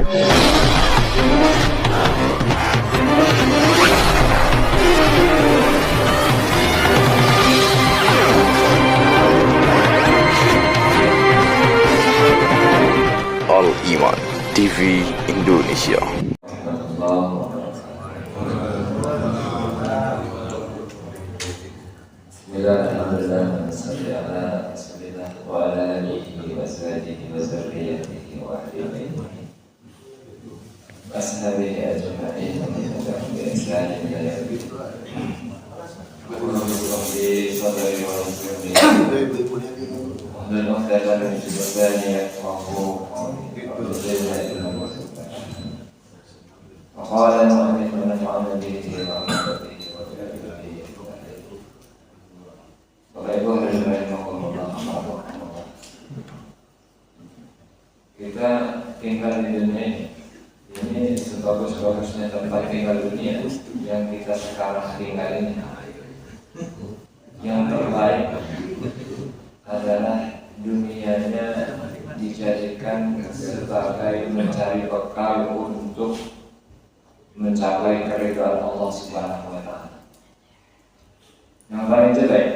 Al-Iman TV Indonesia. Bismillahirrahmanirrahim. Sallallahu alaihi wa ala alihi wa sahbihi wa dzurriyyatihi wa ahli baitihi wa ashabihi ajma'in wa bi ihsanin ila yaumil qiyamah. Rabbi sadri wa yassirli dan ukhtaran min lisani yafqahu qawli wa zidna ilman wa faqhan. Wa qala al-mu'min wa nafa'ana bihi wa rahmatihi wa barakatihi. Bapak Ibu hadirin rahimakumullah. Kita tinggal di dunia ini sebagus-bagusnya tempat tinggal dunia yang kita sekarang tinggal ini. Yang terbaik adalah dunianya dijadikan sebagai mencari bekal untuk mencapai keridhaan Allah Subhanahu wa taala. Yang paling jelek,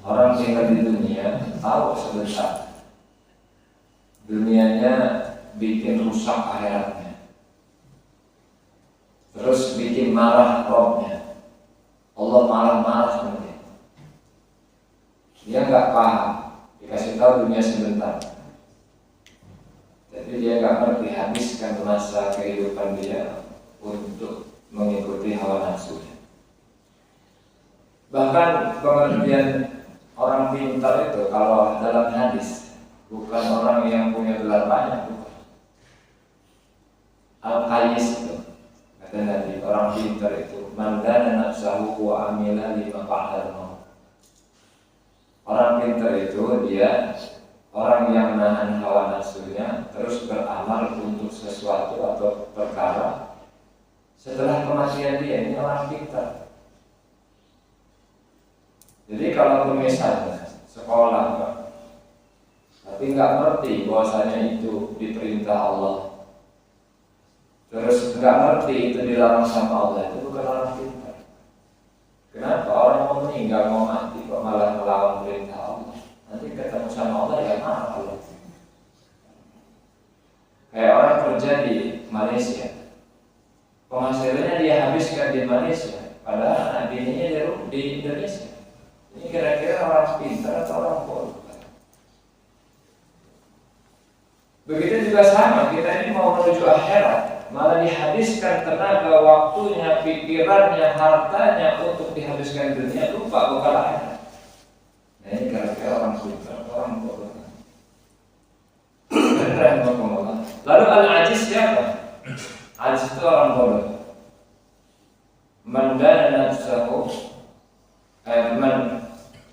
orang tinggal di dunia tahu sebentar dunianya bikin rusak akhiratnya, terus bikin marah Rabbnya. Allah marah-marah nanti. Dia nggak paham, dikasih tahu dunia sebentar, jadi dia nggak ngerti, habiskan masa kehidupan dia untuk mengikuti hawa nafsunya. Bahkan pengertian orang pintar itu kalau dalam hadis bukan orang yang punya gelar banyak, bukan. Al-Qais itu kata Nabi, orang pintar itu man dana nafsahu wa amila lima ba'dal maut. Orang pintar itu dia orang yang menahan hawa nafsunya terus beramal untuk sesuatu atau perkara setelah kematian dia. Ini orang pintar. Jadi kalau misalnya sekolah tapi nggak ngerti bahwasanya itu diperintah Allah, terus nggak ngerti itu dilarang sama Allah, itu bukan orang pintar. Kenapa orang mau meninggal, mau mati kok malah melawan perintah Allah? Nanti ketemu sama Allah ya marah Allah. Kayak orang kerja di Malaysia, penghasilannya dia habiskan di Malaysia, padahal bininya di Indonesia. Ini kira-kira orang pintar atau orang bodoh? Begitu juga sama, kita ini mau menuju akhirat, malah dihabiskan tenaga, waktunya, pikirannya, hartanya untuk dihabiskan dunia, lupa bekal akhirat. Nah ini kira-kira orang pintar, orang bodoh. Lalu al-ajiz siapa? Ajiz itu orang bodoh. Man dana nafsahu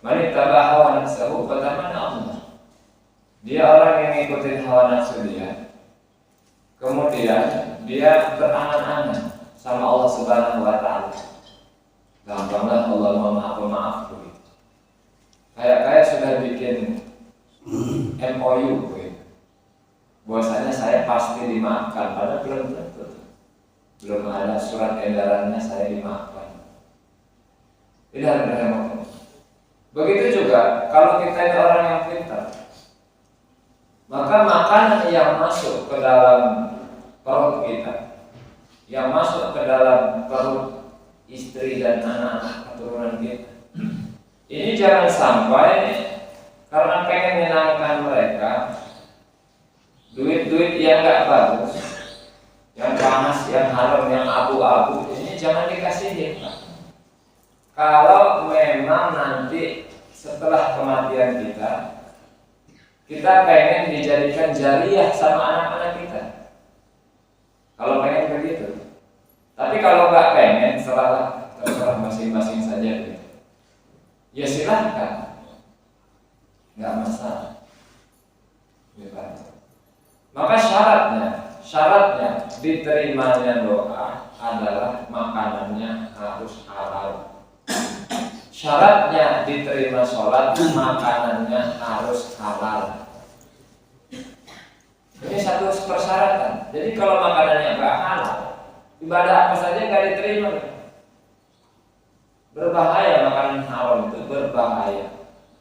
man ittaba hawa nafsahu fatamana Allah. Dia orang yang ngikutin hawa nafsu dia, kemudian dia berangan-angan sama Allah Subhanahu wa taala. Gampanglah Allah mau maaf begitu. Kayak sudah bikin MOU begitu. Bahwasanya saya pasti dimaafkan, padahal belum tentu. Belum ada surat edarannya saya dimaafkan. Tidak ada. Begitu juga kalau kita ini orang yang pintar, maka makanan yang masuk ke dalam perut kita, yang masuk ke dalam perut istri dan anak keturunan kita, ini jangan sampai karena pengen menyenangkan mereka, duit-duit yang gak bagus, yang panas, yang haram, yang abu-abu, ini jangan dikasihin. Kalau memang nanti setelah kematian kita pengen dijadikan jariah sama anak-anak kita. Kalau pengen begitu. Tapi kalau nggak pengen, terserah masing-masing saja gitu. Ya silahkan, nggak masalah. Maka syaratnya diterimanya doa adalah makanannya harus halal. Syaratnya diterima sholat, makanannya harus halal. Ini satu persyaratan. Jadi kalau makanannya nggak halal, ibadah apa saja nggak diterima. Berbahaya makanan haram itu, berbahaya.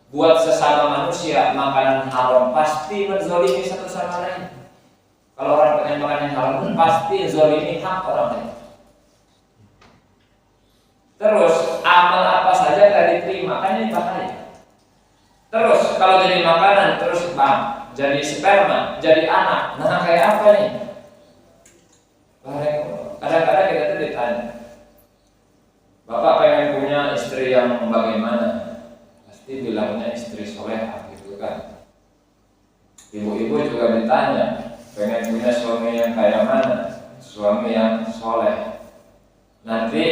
Buat sesama manusia, makanan haram pasti menzolimi satu sama lain. Kalau orang pengen makanan haram itu pasti zolimi hak orang lain. Terus amal apa saja nggak diterima, kan ini bahaya. Terus kalau jadi makanan, terus jadi sperma, jadi anak, nah kayak apa nih? Kadang-kadang kita tuh ditanya, Bapak pengen punya istri yang bagaimana? Pasti bilangnya istri solehah gitu kan. Ibu-ibu juga ditanya, pengen punya suami yang kayak mana? Suami yang soleh. Nanti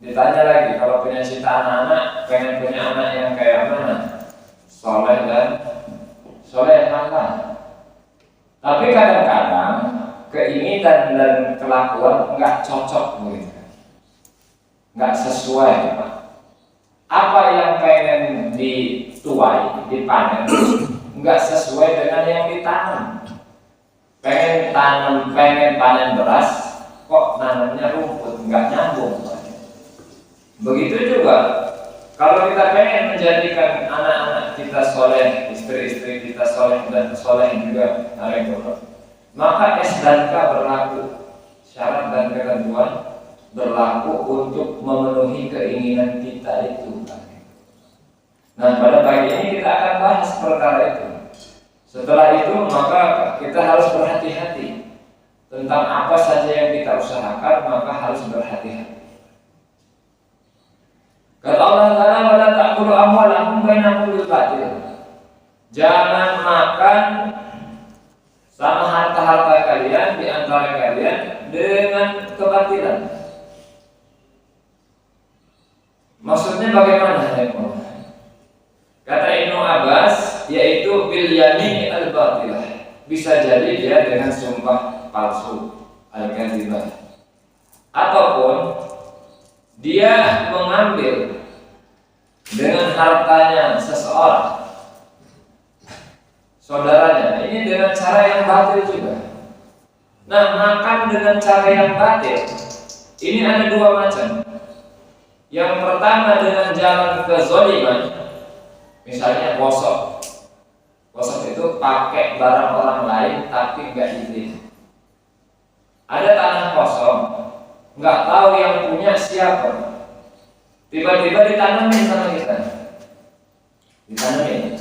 ditanya lagi, kalau punya cita anak-anak, pengen punya anak yang kayak mana? Soleh dan solehah kan. Tapi kadang-kadang keinginan dan kelakuan nggak cocok begitu, nggak sesuai. Apa yang pengen dituai, dipanen, nggak sesuai dengan yang ditanam. Pengen panen beras, kok nanamnya rumput, nggak nyambung. Begitu juga kalau kita pengen menjadikan anak-anak kita soleh, istri-istri kita soleh dan soleh juga, maka S dan K berlaku. Syarat dan ketentuan berlaku untuk memenuhi keinginan kita itu. Nah, pada pagi ini kita akan bahas perkara itu. Setelah itu maka kita harus berhati-hati tentang apa saja yang kita usahakan, maka harus berhati-hati. Kata Allah Ta'ala, wala ta'kulu amwalakum bainakum bil batil. Jangan makan sama harta-harta kalian di antara kalian dengan kebatilan. Maksudnya bagaimana? Kata Ibnu Abbas, yaitu bil yamin al-batilah. Bisa jadi dia dengan sumpah palsu, al-kadzibah. Ataupun dia mengambil dengan hartanya seseorang, saudaranya, ini dengan cara yang batil juga. Nah, makan dengan cara yang batil ini ada dua macam. Yang pertama dengan jalan kezaliman, misalnya gosok. Gosok itu pakai barang orang lain tapi nggak izin. Ada tanah kosong, nggak tahu yang punya siapa, tiba-tiba ditanamin sama kita, ditanamin.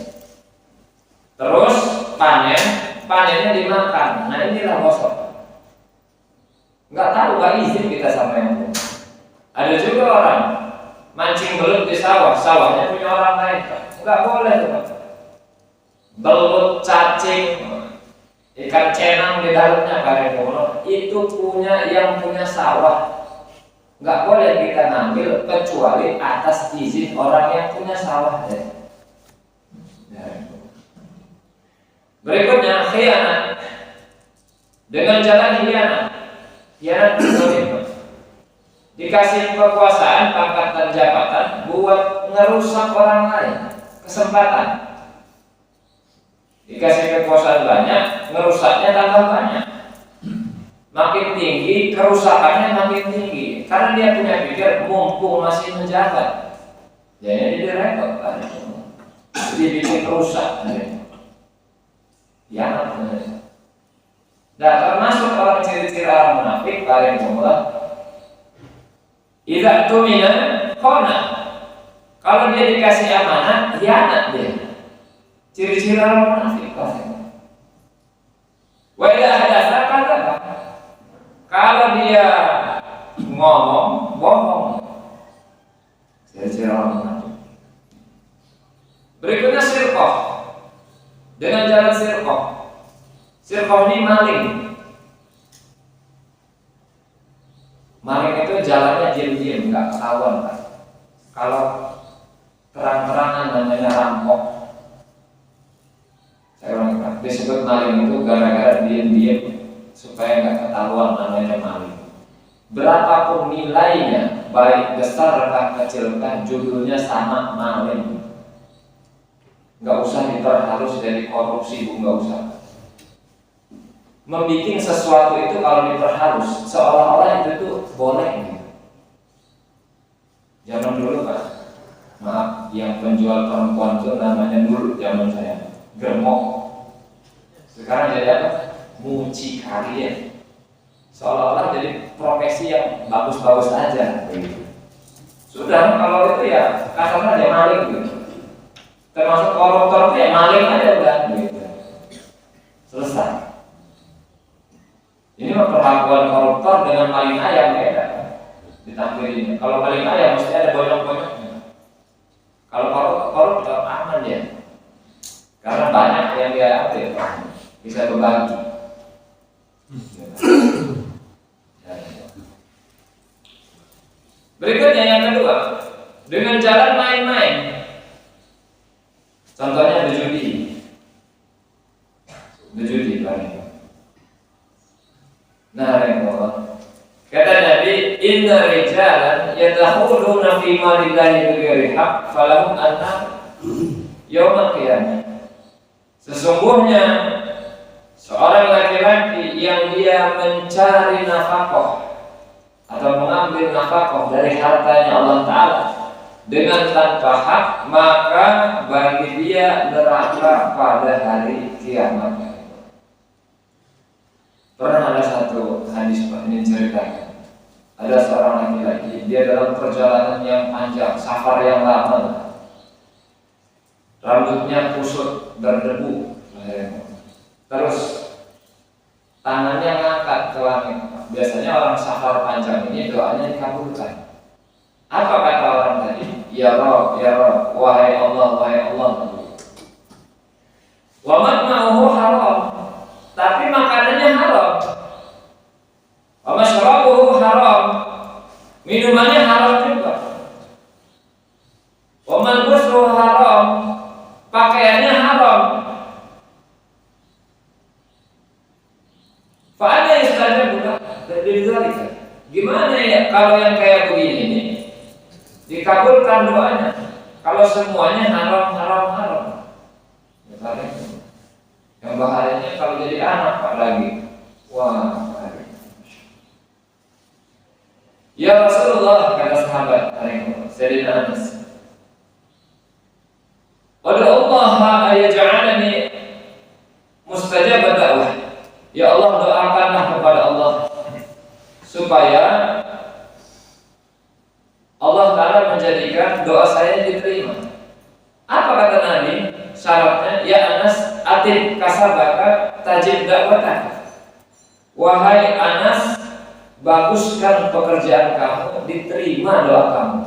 Terus panennya dimakan. Nah, inilah gosok. Nggak tahu, nggak izin kita sama yang punya. Ada juga orang mancing belut di sawah, sawahnya punya orang lain, nggak boleh tuh. Belut, cacing, ikan cenang di dalamnya itu punya yang punya sawah. Nggak boleh kita ngambil kecuali atas izin orang yang punya sawah. Berikutnya khianat. Dengan jalan khianat. Khianat itu dikasih kekuasaan, pangkat dan jabatan buat ngerusak orang lain, kesempatan. Dikasih kekuasaan banyak, ngerusaknya tambah banyak. Makin tinggi, kerusakannya makin tinggi. Karena dia punya pikir mumpung masih menjabat, jadi direkod kan, dibikin rusak. Ya, nah, termasuk orang ciri-ciri orang munafik paling umum. Idza tumina khana. Kalau dia dikasih amanah, khianat dia. Ciri-ciri orang munafik. Wa idza hadatsa kadzaba. Kalau dia ngomong, bohong. Ciri-ciri orang munafik. Berikutnya sirqah. Dengan jalan sirqah. Sirqah ini maling. Maling itu jalannya diam-diam, nggak ketahuan kan. Kalau terang-terangan namanya rampok. Saya ulangi kan, disebut maling itu gara-gara diam-diam supaya nggak ketahuan namanya maling. Berapapun nilainya, baik besar atau kecil kan, judulnya sama, maling. Nggak usah diperhalus dari korupsi, Bu, nggak usah. membuat sesuatu itu kalau diperhalus seolah-olah itu tuh boleh gitu. Zaman dulu Pak, maaf, yang penjual perempuan itu namanya dulu zaman saya germok. Sekarang jadi apa? Mucikari ya. Seolah-olah jadi profesi yang bagus-bagus aja begitu. Sudah kalau itu ya kasarnya dia maling gitu. Termasuk koruptor itu ya maling aja udah gitu. Selesai. Ini perlakuan koruptor dengan maling ayam beda ditampilin. Kalau maling ayam mesti ada bonyok-bonyoknya. Kalau koruptor aman ya, karena banyak yang dia ambil, bisa berbagi. Berikutnya yang kedua, dengan jalan main-main. Contohnya berjudi paling. Nah, kata Nabi, inna rijalan yadkhuluna fi malillahi bighairi haqq falahum an-nar yaumil qiyamah. Sesungguhnya seorang laki-laki yang dia mencari nafkah atau mengambil nafkah dari hartanya Allah Ta'ala dengan tanpa hak, maka bagi dia neraka pada hari kiamat. Pernah ada satu hadis ini ceritakan, ada seorang laki-laki, dia dalam perjalanan yang panjang, safar yang lama, rambutnya kusut berdebu, terus tangannya ngangkat ke langit. Biasanya orang safar panjang ini doanya dikabulkan. Apa kata orang tadi? Ya Rabb, ya Rabb, wahai Allah, wahai Allah. Wa matma'uhu haram, tapi makanannya haram. Wa masyrabuhu haram, minumannya haram juga. Wa malbasuhu haram, pakaiannya haram. Fa'ala istajab lidzalika. Gimana ya kalau yang kayak begini ini dikabulkan doanya? Kalau semuanya haram. Yang bahayanya kalau jadi anak Pak lagi. Wah, bahaya. Ya Rasulullah, kata sahabat Sayyidina Anas, Wad'u Allah ayaj'alani mustajab da'wah. Ya Allah, doakanlah kepada Allah supaya Allah Ta'ala menjadikan doa saya diterima. Apa kata Nabi? Syaratnya, ya Anas, atib kasabaka tajib da'wataka. Wahai Anas, baguskan pekerjaan kamu, diterima doa kamu.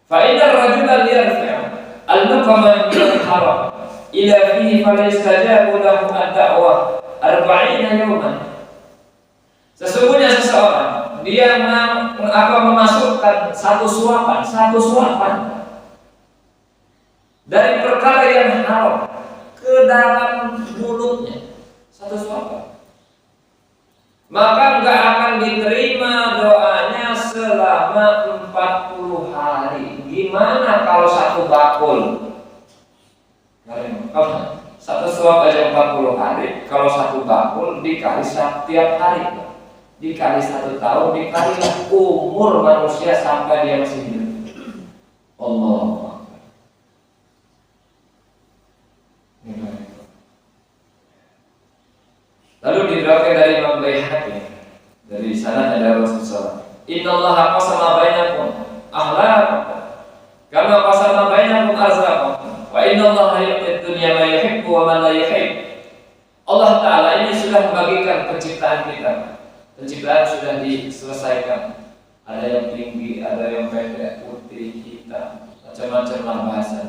Fa'idar rajulan yarfi'u al-maqama min al-haram ila fihi falayastajabu lahu ad-da'wah 40 yawman. Sesungguhnya seseorang dia memasukkan satu suapan dari perkara yang haram ke dalam mulutnya, satu suapan, maka enggak akan diterima doanya selama 40 hari. Gimana kalau satu bakul? Kalau satu suap aja 40 hari, kalau satu bakul dikali setiap hari, dikali 1 tahun, dikali umur manusia sampai dia masih hidup. Allah. Lalu diriwayatkan dari Imam Baihaqi, dari sana ada Rasulullah, Innallaha qasama bainakum akhlaqakum kama qasama bainakum arzaqakum wa innallaha yu'ti dunya ma yuhibbu wa man la yuhib. Allah Ta'ala ini sudah membagikan penciptaan kita. Penciptaan sudah diselesaikan. Ada yang tinggi, ada yang pendek, putih, hitam, macam-macam lah bahasa.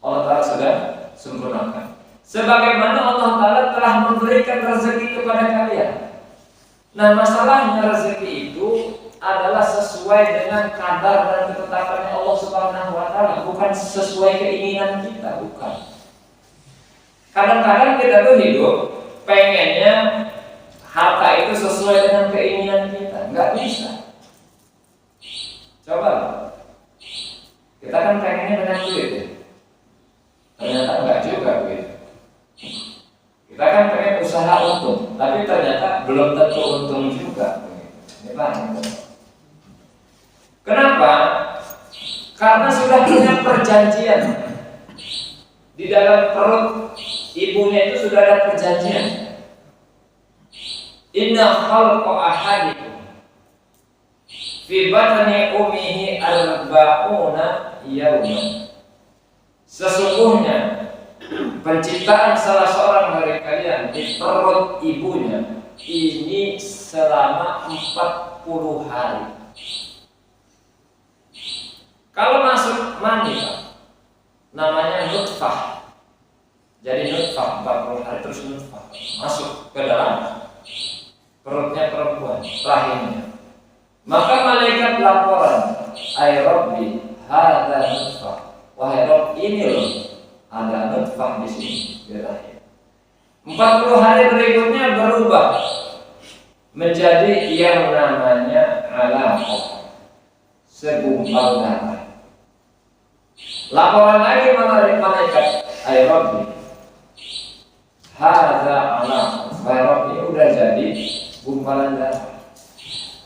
Allah Ta'ala sudah sempurnakan. Sebagaimana Allah Ta'ala telah memberikan rezeki kepada kalian. Nah, masalahnya rezeki itu adalah sesuai dengan kadar dan ketetapan Allah Subhanahu wa Ta'ala, bukan sesuai keinginan kita, bukan. Kadang-kadang kita tuh hidup pengennya harta itu sesuai dengan keinginan kita, nggak bisa. Coba, kita kan pengennya banyak duit ya, ternyata nggak juga begitu. Kita kan pengen usaha untung, tapi ternyata belum tentu untung juga. Ini paham? Kenapa? Karena sudah punya perjanjian. Di dalam perut ibunya itu sudah ada perjanjian. Inna khalqa ahadikum fi batni ummihi arba'una yawman. Sesungguhnya penciptaan salah seorang dari kalian di perut ibunya ini selama 40 hari. Kalau masuk mani, namanya nutfah. Jadi nutfah 40 hari terus nutfah masuk ke dalam perutnya perempuan, rahimnya. Maka malaikat laporan, "Ai Rabbi, hadza nutfah." Wahai Rabb, ini loh ada nutfah di sini di rahim. 40 hari berikutnya berubah menjadi yang namanya alaqah, segumpal darah. Laporan lagi malaikat, "Ai Rabbi, hadza alaqah." Wahai Rabb, ini udah jadi gumpalan darah.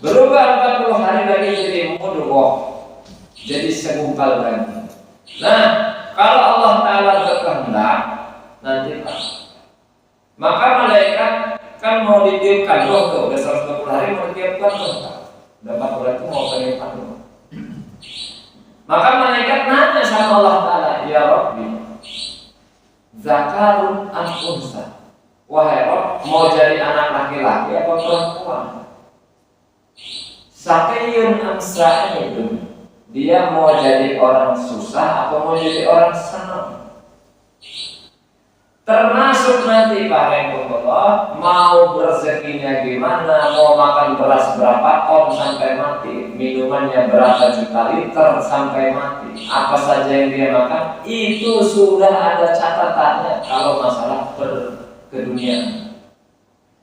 Berubah 40 hari lagi jadi mudghah, jadi segumpal lagi. Nah, kalau Allah Ta'ala berkehendak nanti Pak, maka malaikat kan mau ditiupkan roh tuh, udah 120 hari mau ditiupkan roh, udah 40 hari itu mau ditiupkan roh. Maka malaikat nanya sama Allah Ta'ala, "Ya Rabbi, zakarun am unsa?" Wahai Rabb, mau jadi anak laki-laki atau perempuan? Sakiyun am sa'idun? Dia mau jadi orang susah atau mau jadi orang senang? Termasuk nanti Rahimahullah mau rezekinya gimana, mau makan beras berapa ton sampai mati, minumannya berapa juta liter sampai mati, apa saja yang dia makan, itu sudah ada catatannya kalau masalah keduniaan.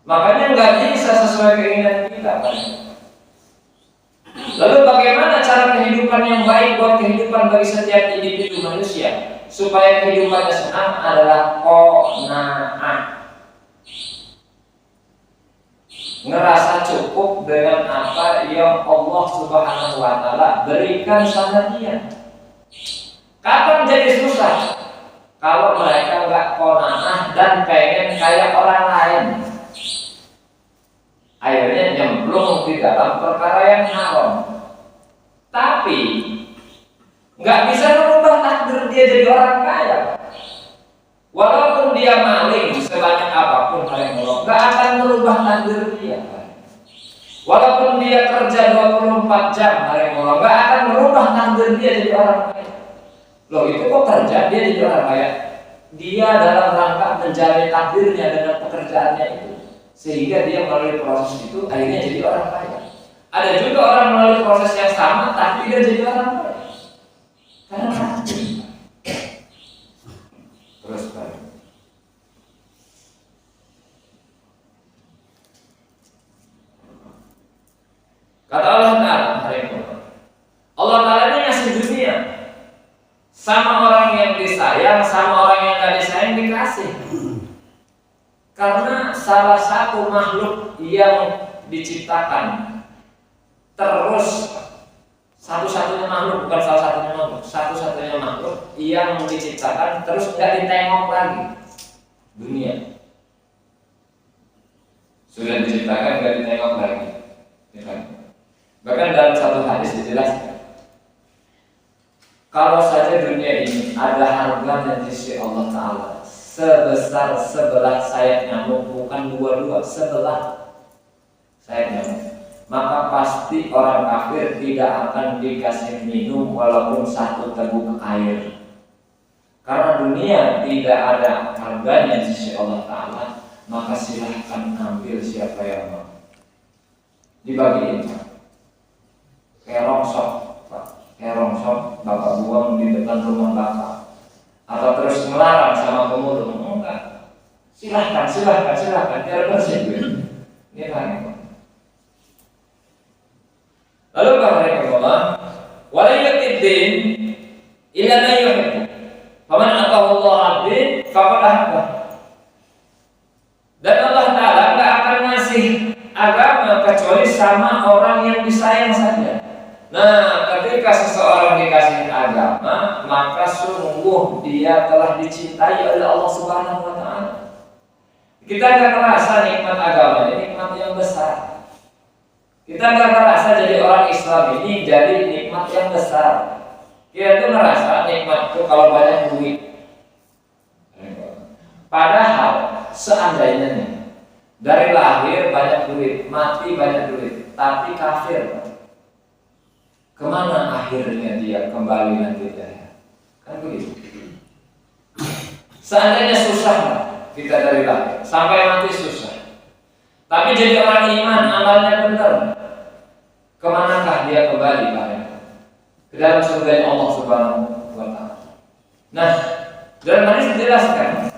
Makanya nggak bisa sesuai keinginan kita, Pak. Lalu bagaimana cara kehidupan yang baik buat kehidupan bagi setiap individu manusia supaya kehidupannya senang adalah qanaah. Ngerasa cukup dengan apa yang Allah Subhanahu wa Ta'ala berikan sama dia. Kapan jadi susah? Kalau mereka nggak qanaah dan pengen kayak orang lain, akhirnya nyemplung di dalam perkara yang haram. Tapi nggak bisa merubah takdir dia jadi orang kaya. Walaupun dia maling sebanyak apapun Allah, nggak akan merubah takdir dia. Walaupun dia kerja 24 jam Allah, nggak akan merubah takdir dia jadi orang kaya. Loh, itu kok kerja dia jadi orang kaya? Dia dalam rangka mencari takdirnya dengan pekerjaannya itu, sehingga dia melalui proses itu akhirnya jadi orang kaya. Ada juga orang melalui proses yang sama tapi dia jadi orang kaya karena takdir. Terus balik. Kata Allah Ta'ala, Allah Ta'ala ini ngasih dunia sama orang yang disayang, sama orang yang gak disayang dikasih. Karena salah satu makhluk yang diciptakan terus, satu-satunya makhluk, bukan salah satunya makhluk, satu-satunya makhluk yang diciptakan terus nggak ditengok lagi, dunia. Sudah diciptakan nggak ditengok lagi. Bahkan dalam satu hadis dijelaskan, kalau saja dunia ini ada harganya di sisi Allah Ta'ala sebesar sebelah sayap nyamuk, bukan dua-dua, sebelah sayap nyamuk, maka pasti orang kafir tidak akan dikasih minum walaupun satu teguk air. Karena dunia tidak ada harganya di sisi Allah Ta'ala, maka silahkan ambil siapa yang mau. Dibagiin, kayak rongsok, kayak rongsok bapak buang di depan rumah bapak, atau terus melarang sama pemulung, enggak, silahkan, biar bersih gue. Ini lagi. Lalu kata Allah, wala yu'tiddin illa man yuhibbu. Faman atahu Allah 'abdin faqad ahabba. kecuali sama orang yang disayang saja. Nah, ketika seseorang dikasih agama, maka sungguh dia telah dicintai oleh Allah Subhanahu wa Ta'ala. Kita nggak merasa nikmat agama ini nikmat yang besar. Kita nggak merasa jadi orang Islam ini jadi nikmat yang besar. Kita tuh merasa nikmat itu kalau banyak duit. Padahal seandainya nih, dari lahir banyak duit, mati banyak duit, tapi kafir, kemana akhirnya dia kembali nanti ya? Kan begitu. Seandainya susah kita dari lahir sampai mati susah, tapi jadi orang iman, amalnya benar, kemanakah dia kembali Pak? Ke dalam surga Allah Subhanahu wa Ta'ala. Nah, dalam hadis dijelaskan,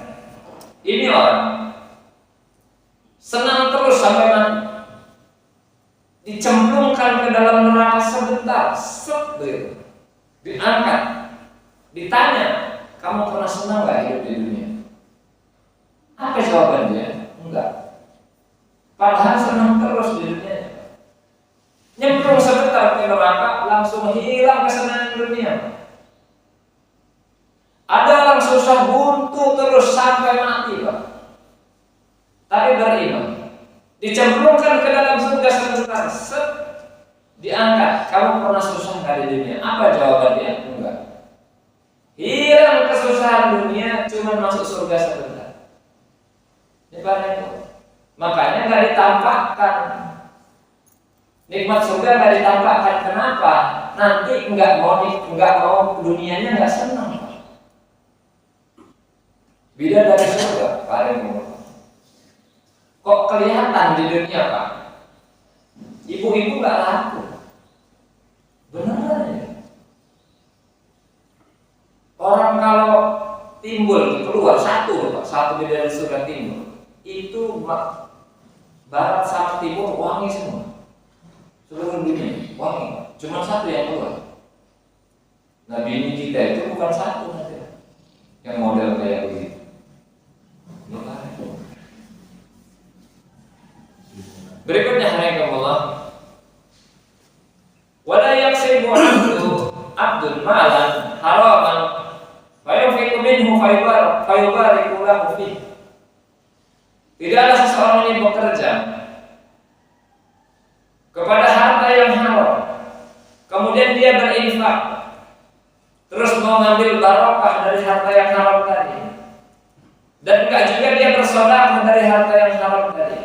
ini orang senang terus sampai mati, dicemplungkan ke dalam neraka sebentar, diangkat, ditanya, kamu pernah senang gak hidup di dunia? Apa jawabannya? Enggak. Padahal senang terus di dunia. Nyemplung sebentar ke neraka, langsung hilang kesenangan dunia. Ada orang susah buntu terus sampai mati, Pak. Tapi beriman, dicemplungkan ke dalam surga sebentar, diangkat. Kamu pernah susah nggak di dunia? Apa jawabannya? Enggak. Hilang kesusahan dunia, cuma masuk surga sebentar. Ini itu. Makanya nggak ditampakkan. Nikmat surga nggak ditampakkan. Kenapa? Nanti nggak mau dunianya nggak senang. Beda dari surga, paling kok kelihatan di dunia Pak? Ibu-ibu nggak laku, beneran ya. Orang kalau timbul keluar satu beda dari surga timbul, itu barat sama timur wangi semua. Seluruh dunia wangi, cuma satu yang keluar. Nah bini kita itu bukan satu nanti, yang model kayak begitu. Berikutnya Allah, wala yaksibu abdun malan haraman fayunfiqu minhu fayubariku lahu fihi. Tidaklah seseorang ini bekerja kepada harta yang haram, kemudian dia berinfak, terus mau mengambil barokah dari harta yang haram tadi, dan enggak juga dia bersedekah dari harta yang haram tadi,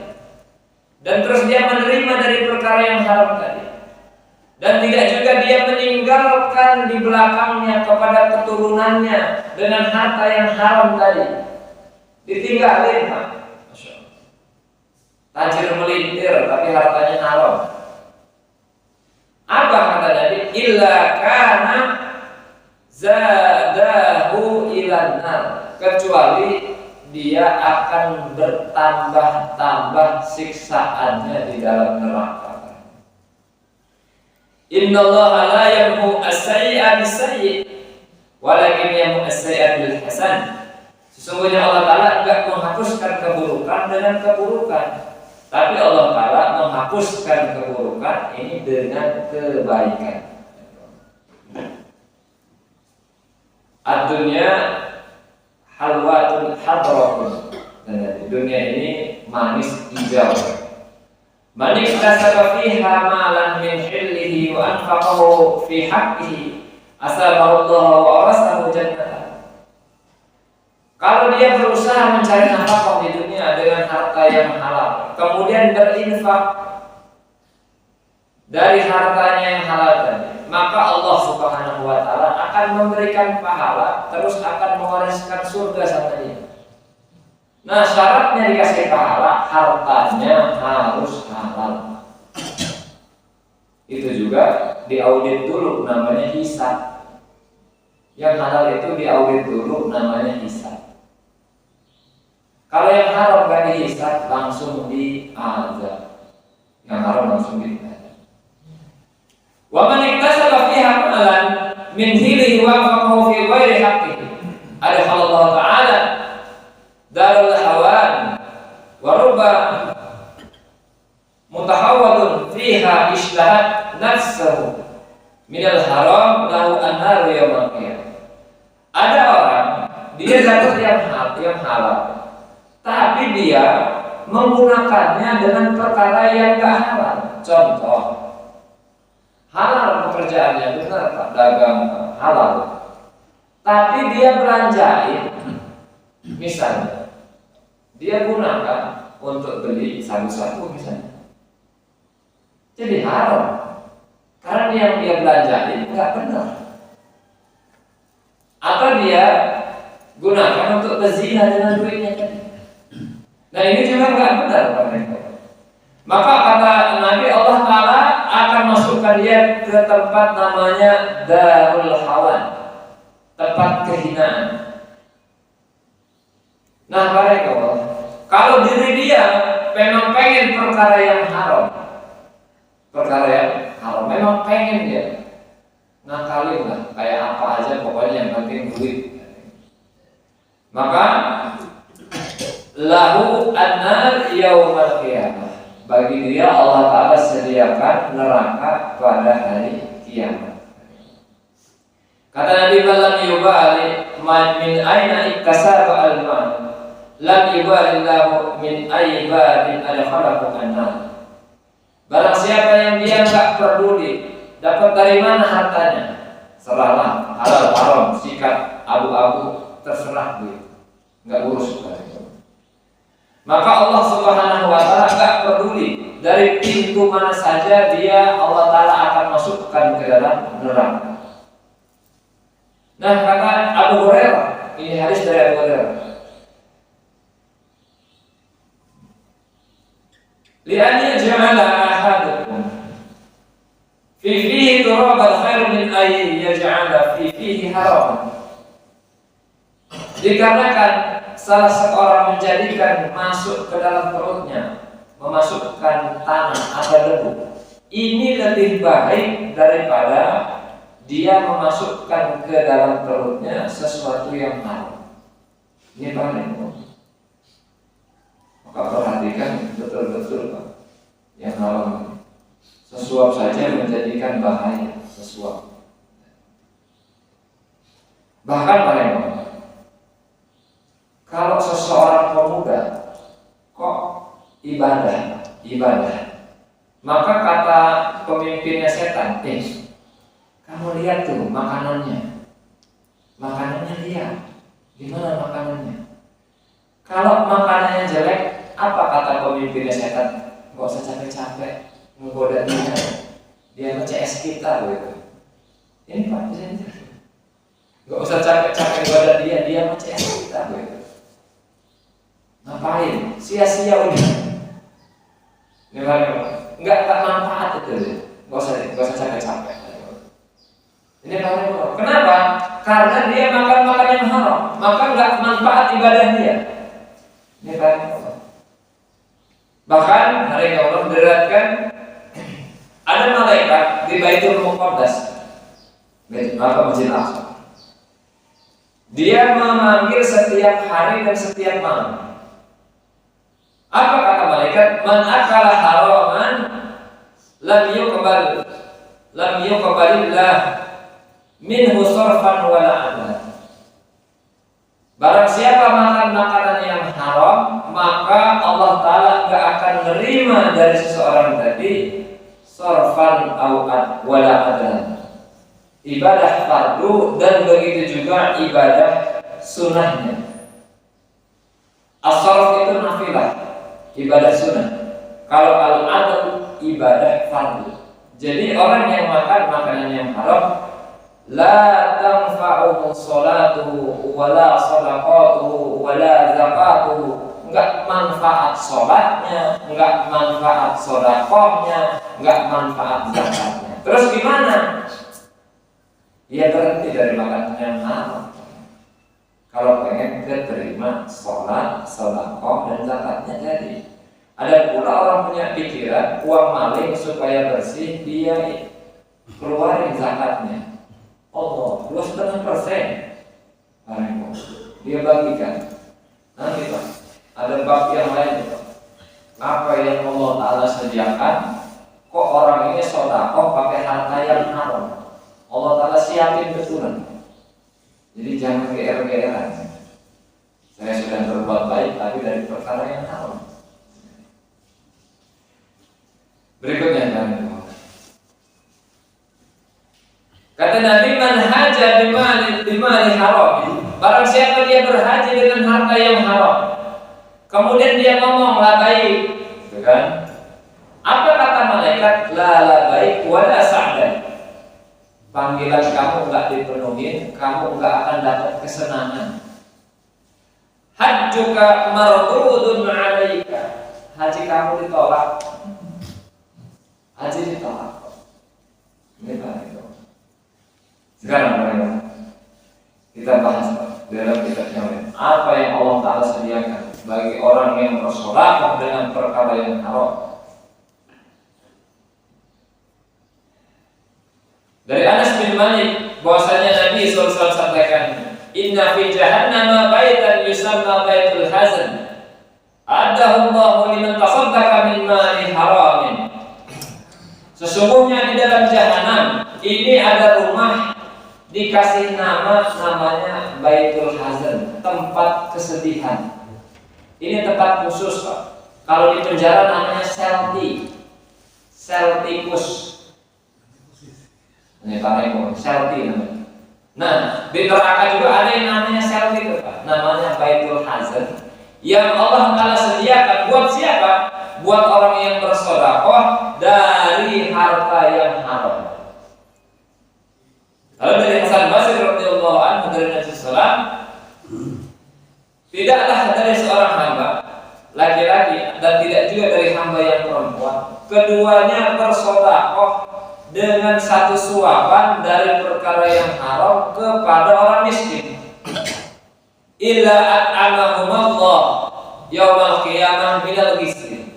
dan terus dia menerima dari perkara yang haram tadi, dan tidak juga dia meninggalkan di belakangnya kepada keturunannya dengan harta yang haram tadi, ditinggalin Pak. Tajir melintir tapi hartanya haram. Apa kata Nabi? Illa kana zadahu ilan nar, kecuali dia akan bertambah-tambah siksaannya di dalam neraka. Innallaha la yamhu as-sayyi'a bis-sayyi' walakin yamhu as-sayyi'a bil hasan. Sesungguhnya Allah Ta'ala enggak menghapuskan keburukan dengan keburukan, tapi Allah Ta'ala menghapuskan keburukan ini dengan kebaikan. Ad-dunya halwatun hadratun, dan dunia ini manis hijau. Man iktasaba fiha malan min hillihi wa anfaqahu fi haqqihi asabahu Allah wa awrasahu jannah. Kalau dia berusaha mencari nafkah di dunia dengan harta yang halal, kemudian berinfak dari hartanya yang halal tadi, maka Allah Subhanahu wa Ta'ala akan memberikan pahala, terus akan mewariskan surga sama dia. Nah, syaratnya dikasih pahala, hartanya harus halal. Itu juga diaudit dulu, namanya hisab. Yang halal itu diaudit dulu, namanya hisab. Kalau yang haram gak dihisab, langsung diazab. Yang haram langsung diazab. Wa man iktasaba fiha malan min hilihi wa anfaqahu fi ghairi haqqihi adkhalallahu ta'ala darul hawan wa rubba mutahawwal fiha ishtahat nafsuhu minal haram lahu an-nar yaumil qiyamah. Ada orang dia dapat yang halal, tapi dia menggunakannya dengan perkara yang enggak halal. Contoh, halal pekerjaannya, benar Pak, dagang halal, tapi dia belanjain, misalnya dia gunakan untuk beli sabu-sabu misalnya, jadi haram karena yang dia belanjain nggak benar. Atau dia gunakan untuk berzina dengan duitnya tadi. Nah ini juga nggak benar Pak. Maka kata Nabi, Allah Ta'ala akan masukkan dia ke tempat namanya Darul Hawan, tempat kehinaan. Nah barakallah, kalau diri dia memang pengen perkara yang haram, memang pengen dia ngakalin lah, kayak apa aja pokoknya yang penting duit, maka lahu an-nar yaumal qiyamah, bagi dia Allah Ta'ala sediakan neraka pada hari kiamat. Kata Nabi, lam yubali min aina iktasaba al-mal, lam yubali lahu min aibadin adkhalahu an-nar. Barang siapa yang dia enggak peduli dapat dari mana hartanya, serahlah, halal haram, sikat abu-abu, terserah dia, enggak urus. Maka Allah Subhanahu wa Ta'ala enggak peduli dari pintu mana saja dia, Allah Ta'ala akan masukkan ke dalam neraka. Nah kata Abu Hurairah, ini hadis dari Abu Hurairah, li'an yaj'ala ahadukum fi fihi turaban khairu min ayyi yaj'ala fi fihi haram. Dikarenakan salah seorang menjadikan masuk ke dalam perutnya, memasukkan tanah atau debu, ini lebih baik daripada dia memasukkan ke dalam perutnya sesuatu yang haram. Ini paling. Maka perhatikan betul-betul Pak, yang haram. Sesuap saja menjadikan bahaya, sesuap. Bahkan paling, kalau seseorang pemuda kok ibadah, maka kata pemimpinnya setan, kamu lihat tuh makanannya dia, gimana makanannya? Kalau makanannya jelek, apa kata pemimpinnya setan? Gak usah capek-capek menggoda dia nge-CS kita gitu. Ini Pak, gak usah capek-capek menggoda dia nge-CS kita gitu. Ngapain? Sia-sia udah. Nggak manfaat itu. Gak usah capek-capek. Ini paling. Kenapa? Karena dia makan yang haram, maka nggak manfaat ibadah dia. Ini paling. Bahkan hari Allah diriwayatkan ada malaikat di Baitul Muqaddas, Masjid Aqsa. Dia memanggil setiap hari dan setiap malam. Apa kata malaikat? Man akala haraman lam yuqbalillah minhu sarfan wala adlan. Barang siapa makan makanan yang haram, maka Allah Ta'ala enggak akan menerima dari seseorang tadi sarfan wala adlan, ibadah fardu dan begitu juga ibadah sunnahnya. As-sarf itu nafilah, ibadah sunnah. Kalau al-adl ibadah fardu. Jadi orang yang makan makanan yang haram, la tanfa'uhu sholatuhu wala shadaqatuhu wala zakatuhu. Enggak manfaat sholatnya, enggak manfaat sedekahnya, enggak manfaat zakatnya. Terus gimana? Dia berhenti dari makanan yang haram. Kalau pengen terima sholat, sedekah dan zakatnya jadi. Ada pula orang punya pikiran uang maling supaya bersih, dia keluarin zakatnya. Allah 2,5%, dia bagikan. Nanti Pak, ada bab yang lain Pak. Apa yang Allah Ta'ala sediakan, kok kok orang ini sedekah pakai harta yang haram. Allah Ta'ala siapin betulan. Jadi jangan GR-GRan. Saya sudah berbuat baik tapi dari perkara yang haram. Berikutnya kata Nabi, man haja bimali haram. Barang siapa dia berhaji dengan harta yang haram, kemudian dia ngomong la baik, gitu kan? Apa kata malaikat? La baik wala sa'dan. Panggilan kamu enggak dipenuhi, kamu enggak akan dapat kesenangan. Hajjuka mardudun 'alaika. Haji kamu ditolak. Haji ditolak. Ini Pak itu. Sekarang kita bahas dalam kitab yang lain. Apa yang Allah Ta'ala sediakan bagi orang yang bersedekah dengan perkara yang haram. Dari Anas bin Malik bahwasanya Nabi SAW sampaikan, inna fi jahannam baitan yusamma baitul hazan. Adahu Allahu liman tasaddaqa min mali haramin. Sesungguhnya di dalam jahanam ini ada rumah dikasih namanya Baitul Hazan, tempat kesedihan. Ini tempat khusus, Pak. Kalau di penjara namanya sel tikus. Ini Pak, sel namanya. Nah, di neraka juga ada yang namanya sel tikus, Pak. Namanya Baitul Hazan. Yang Allah Ta'ala sediakan buat siapa? Buat orang yang bersedekah dari harta yang haram. Lalu dari Hasan Basri radhiyallahu anhu dari Nabi sallallahu, tidaklah dari seorang hamba laki-laki dan tidak juga dari hamba yang perempuan, keduanya bersedekah dengan satu suapan dari perkara yang haram kepada orang miskin, illa at'amahumullah yaumal qiyamah minal ghizri,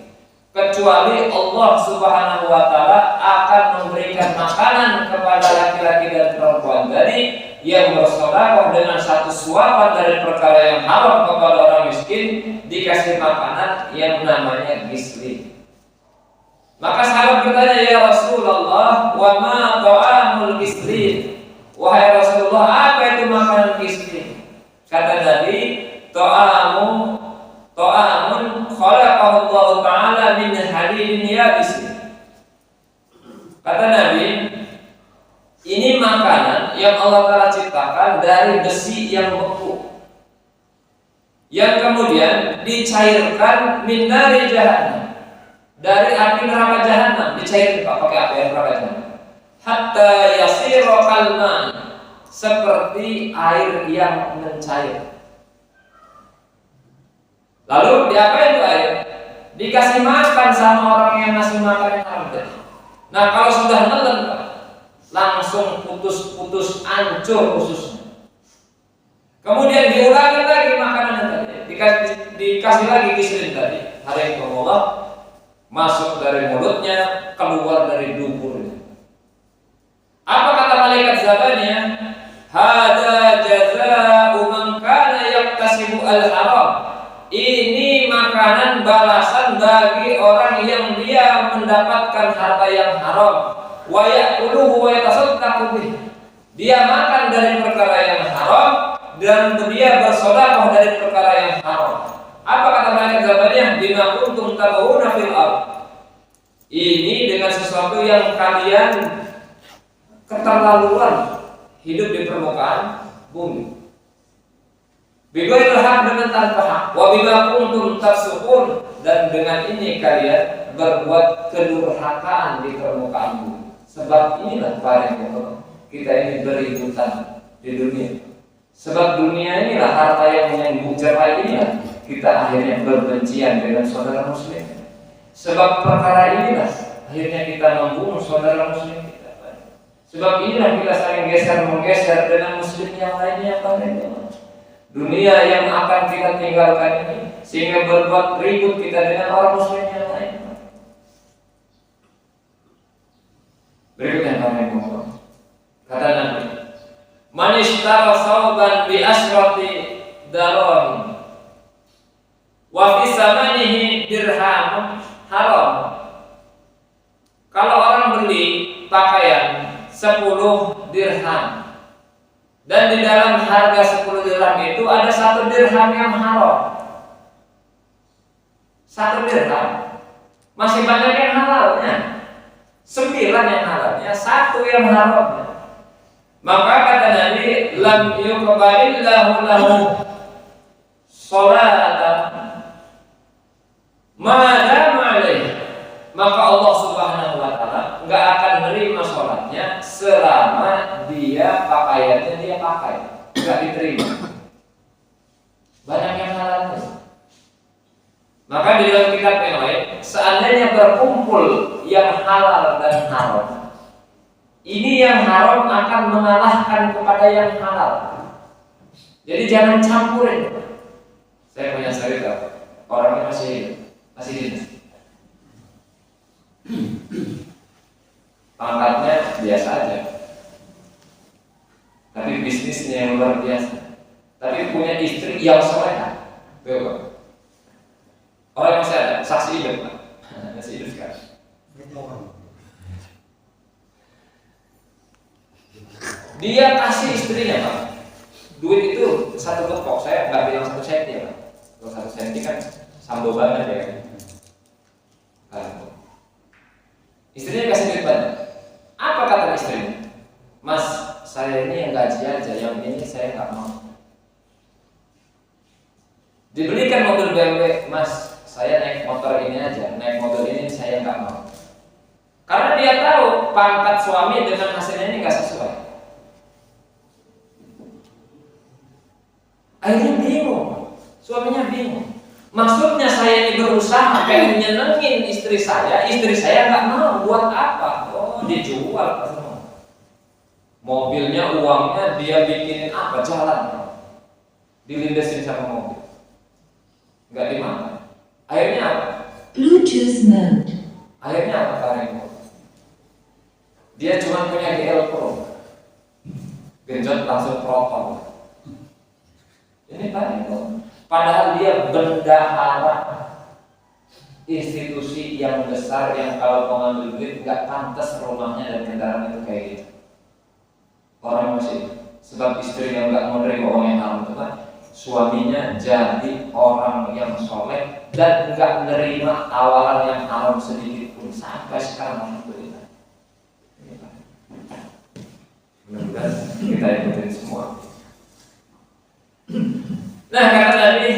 kecuali Allah Subhanahu wa Ta'ala akan memberikan makanan kepada laki-laki dan perempuan tadi yang bersedekah dengan satu suapan dari perkara yang haram kepada orang miskin, dikasih makanan yang namanya ghizli. Maka sahabat bertanya, ya Rasulullah, wa ma ta'amul ghizli? Wahai Rasulullah, apa itu makanan ghizli? Kata Nabi, ta'amun khalaqahu Allah Ta'ala min halilin yabis. Kata Nabi, ini makanan yang Allah Ta'ala ciptakan dari besi yang beku, yang kemudian dicairkan min nari jahannam, dari api neraka jahanam, dicairkan pakai api neraka jahanam, hatta yasira kalman, seperti air yang mencair. Lalu diapain itu air? Dikasih makan sama orang yang ngasih makan yang haram. Nah, kalau sudah nelen, langsung putus-putus, hancur ususnya. Kemudian diulangi lagi makanan tadi, dikasih lagi ghizlin tadi. Hari itu Allah masuk dari mulutnya, keluar dari duburnya. Apa kata malaikat Zabaniyah? Hada jazaa'u man kana yaktasibu al-haram. Ini makanan balasan bagi orang yang dia mendapatkan harta yang haram. Wa ya'kuluhu wa yatasaddaqu bih. Dia makan dari perkara yang haram dan dia bersedekah dari perkara yang haram. Apa kata malaikat Zabaniyah? Bima kuntum tabghuna fil ardh. Ini dengan sesuatu yang kalian keterlaluan hidup di permukaan bumi. Bighairil haq, dengan tanpa hak. Wa bima kuntum tafsukun, dan dengan ini kalian berbuat kedurhakaan di permukaan bumi. Sebab inilah para yang kita ini beributan di dunia. Sebab dunia inilah harta yang bucerai inilah kita akhirnya berbencian dengan saudara muslim. Sebab perkara inilah akhirnya kita membunuh saudara muslim kita. Sebab inilah kita saling geser-menggeser dengan muslim yang lainnya pada dunia yang akan kita tinggalkan ini, sehingga berbuat ribut kita dengan orang muslim yang lain. Berikutnya kata Nabi, man ishtara thawban bi ashrati darahim wa fi samanihi dirham haram. Kalau 10 dirham. Dan di dalam harga 10 dirham itu ada 1 dirham yang haram. 1 dirham masih banyak yang halalnya. 9 yang halalnya, 1 yang haramnya. Maka kata Nabi, lam yuqbalillahu lahu sholatan ma dama alaihi. Maka Allah Subhanahu wa taala enggak akan menerima sholatnya selama dia pakaiannya dia pakai, enggak diterima. Banyak yang halalnya. Maka di dalam kitab yang lain, seandainya berkumpul yang halal dan haram, ini yang haram akan mengalahkan kepada yang halal. Jadi jangan campurin. Saya punya cerita, orangnya masih hidup. Pangkatnya biasa aja, tapi bisnisnya yang luar biasa. Tapi punya istri yang soleha. Tuh, orang yang masih ada, saksi hidup, Pak. Masih hidup sekarang. Dia kasih istrinya, Pak, duit itu 1 kepok. Saya nggak bilang 1 senti ya, Pak. Kalau 1 senti kan sambo banget ya. Istrinya kasih duit banyak. Apa kata istrinya? Mas, saya ini yang gaji aja, yang ini saya nggak mau. Dibelikan mobil BMW, Mas, saya naik motor ini aja, naik mobil ini saya nggak mau. Karena dia tahu pangkat suami dengan hasilnya ini nggak sesuai. Akhirnya bingung, suaminya bingung. Maksudnya saya ini berusaha pengen nyenengin istri saya nggak mau, buat apa? Oh, dijual semua. Mobilnya, uangnya dia bikinin apa? Jalan, dilindesin sama mobil, nggak dimakan. Akhirnya apa? Bluetooth mode. Akhirnya apa Karim? Dia cuma punya GL Pro, genjot langsung protol. Ini Karim. Padahal dia bendahara institusi yang besar yang kalau mengambil duit nggak pantas rumahnya dan kendaraan itu kayak gitu. Orang masih sebab istri yang nggak mau nerima uang yang haram itu kan suaminya jadi orang yang soleh dan nggak menerima tawaran yang haram sedikit pun sampai sekarang. Alhamdulillah. Mudah-mudahan kita ikutin semua. Nah, kata Nabi,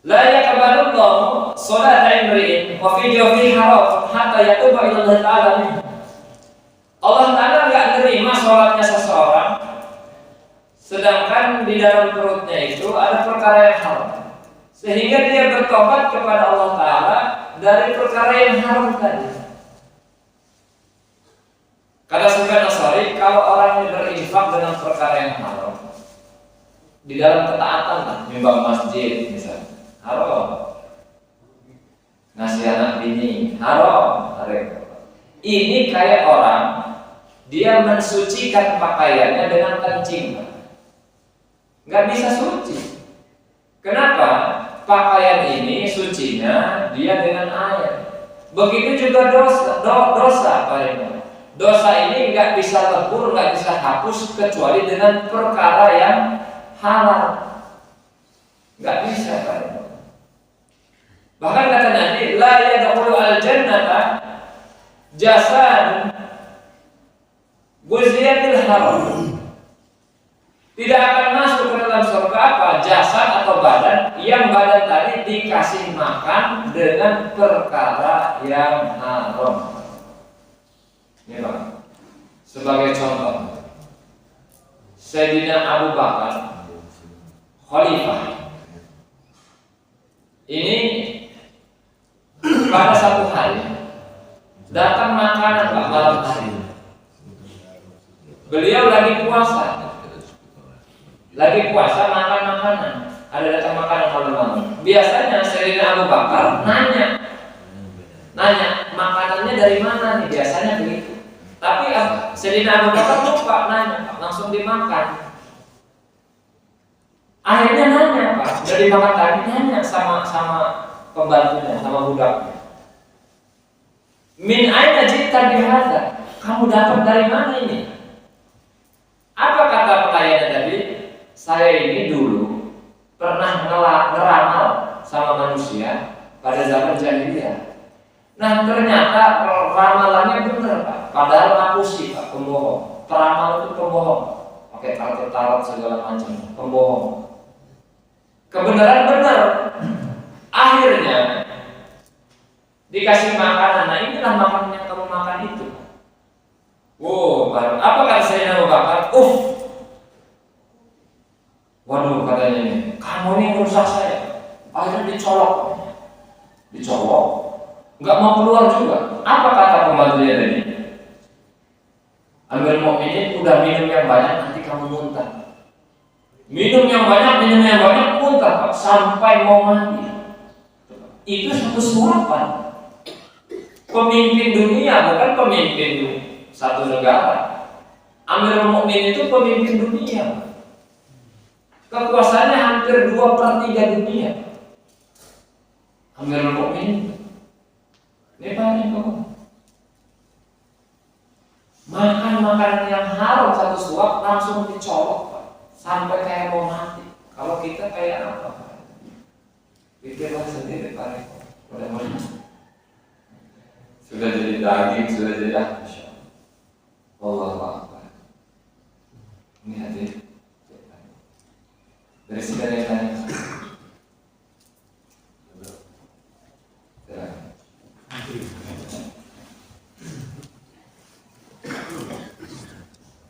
la yaqbalullahu sholata imri'in wa fi jawfihi haram hatta yatuba ila Allah Ta'ala. Allah Ta'ala enggak menerima sholatnya seseorang sedangkan di dalam perutnya itu ada perkara yang haram, sehingga dia bertobat kepada Allah Ta'ala dari perkara yang haram tadi. Kata Sufyan Ats-Tsauri, kalau orang yang berinfak dengan perkara yang haram di dalam ketaatan lah, nyumbang masjid misalnya, haram. Ngasih anak bini, haram. Ini kayak orang dia mensucikan pakaiannya dengan kencing, nggak bisa suci. Kenapa? Pakaian ini sucinya dia dengan air. Begitu juga dosa Pak. Dosa ini nggak bisa lebur, nggak bisa hapus kecuali dengan perkara yang halal, nggak bisa Pak. Bahkan kata Nabi, la yadkhulu al-jannata jasad guziyatil haram. Tidak akan masuk ke dalam surga apa? Jasad atau badan yang badan tadi dikasih makan dengan perkara yang haram. Ini Pak, sebagai contoh, Sayyidina Abu Bakar Khalifah ini pada satu hari datang makanan Pak malam hari. Beliau lagi puasa makan makanan. Ada datang makanan malam-malam. Biasanya Sayyidina Abu Bakar nanya makanannya dari mana nih, biasanya begitu. Tapi Sayyidina Abu Bakar lupa nanya, langsung dimakan. Akhirnya nanya Pak, dari makan tadi nanya sama pembantunya, sama budaknya. Min aina ji'ta bihadza? Kamu dapat dari mana ini? Apa kata pertanyaannya tadi? Saya ini dulu pernah ngeramal sama manusia pada zaman jahiliyah. Nah ternyata ramalannya benar Pak. Padahal aku sih Pak pembohong. Peramal itu pembohong. Pakai kartu tarot segala macam. Pembohong. Kebenaran benar. Akhirnya dikasih makanan. Nah inilah makanan yang kamu makan itu. Wow, apa kata Sayyidina Abu Bakar? Waduh katanya ini, kamu ini merusak saya. Akhirnya dicolok, nggak mau keluar juga. Apa kata pembantunya tadi? Amirul Mukminin udah minum yang banyak, nanti kamu muntah. Minum yang banyak, muntah sampai mau mati. Itu satu suapan. Pemimpin dunia bukan pemimpin satu negara. Amirul Mukminin itu pemimpin dunia. Kekuasaannya hampir 2/3 dunia. Amirul Mukminin. Ini banyak kok. Makan makanan yang haram satu suap langsung dicolok Pak. Sampai kayak mau mati. Kalau kita kayak apa? Pikirlah sendiri Pak. Sudah jadi daging, sudah jadi Masya Allah. Akbar. Ini hadir. Dari segala yang tanya.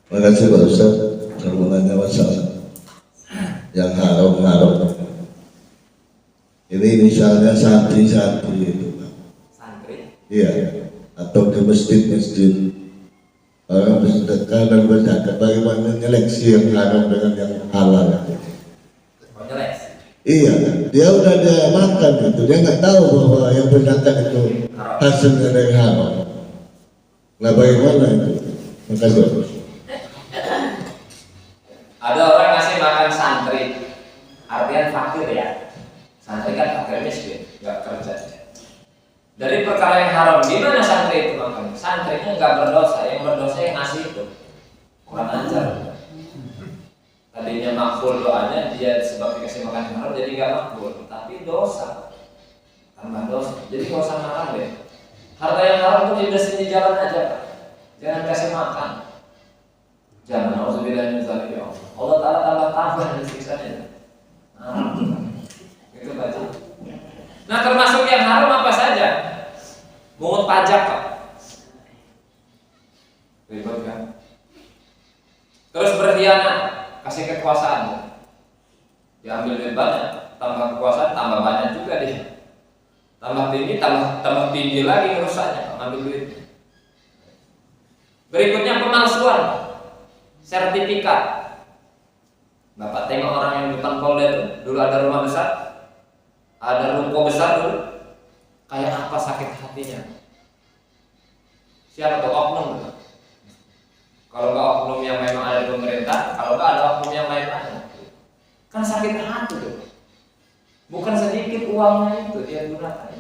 Terima kasih Pak Ustaz. Kalau nanya masalah yang haram. Ini misalnya santri-santri itu Pak. Santri? Iya. Atau ke masjid-masjid. Orang bersedekah dan berzakat, bagaimana nyeleksi yang haram dengan yang halal? Iya, dia udah dia makan gitu, dia nggak tahu bahwa yang berzakat itu hasilnya dari haram. Nah bagaimana itu? Makasih. Ada orang ngasih makan santri, artian fakir ya. Santri kan fakir miskin, nggak kerja. Dari perkara yang haram, gimana santri itu makan? Santrinya nggak berdosa, yang berdosa yang ngasih itu. Kurang ajar. Tadinya makbul doanya, dia sebab dikasih makan yang haram jadi nggak makbul, tapi dosa, tambah dosa. Jadi nggak usah makan deh. Harta yang haram itu diberesin di jalan aja, Pak. Jangan kasih makan. Jangan, auzubillahi min dzalik ya Allah. Allah Ta'ala tambah dan siksanya. Itu baca. Nah termasuk yang haram apa saja? Mungut pajak Pak. Ribet kan? Terus berkhianat, kasih kekuasaan. Diambil duit banyak, tambah kekuasaan, tambah banyak juga dia. Tambah tinggi, tambah tinggi lagi rusaknya, ngambil duit. Berikutnya pemalsuan, sertifikat. Bapak tengok orang yang di depan Polda itu, dulu ada rumah besar, ada ruko besar dulu. Kayak apa sakit hatinya? Siapa tuh oknum? Kalau nggak oknum yang memang ada di pemerintah, kalau nggak ada oknum yang lain-lain, kan sakit hati tuh. Bukan sedikit uangnya itu dia gunakan.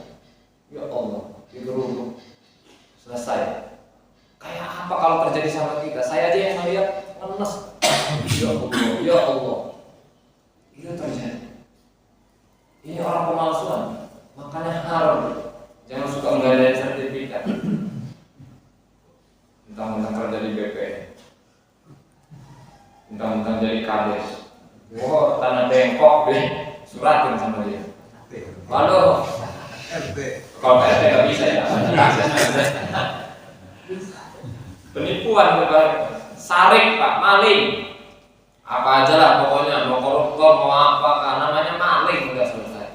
Ya Allah, digeruduk. Selesai. Kayak apa kalau terjadi sama kita? Saya aja yang melihat ngenes. Ya Allah. Itu terjadi. Ini orang pemalsuan, makanya haram. Jangan suka menggadai sertifikat. Mentang-mentang kerja di BPN, mentang-mentang jadi kades. Wah, tanah bengkok deh, suratin sama dia. Waduh, kalau RT nggak bisa ya. Penipuan saring Pak, maling. Apa aja lah pokoknya, mau koruptor, mau apa, namanya maling udah selesai.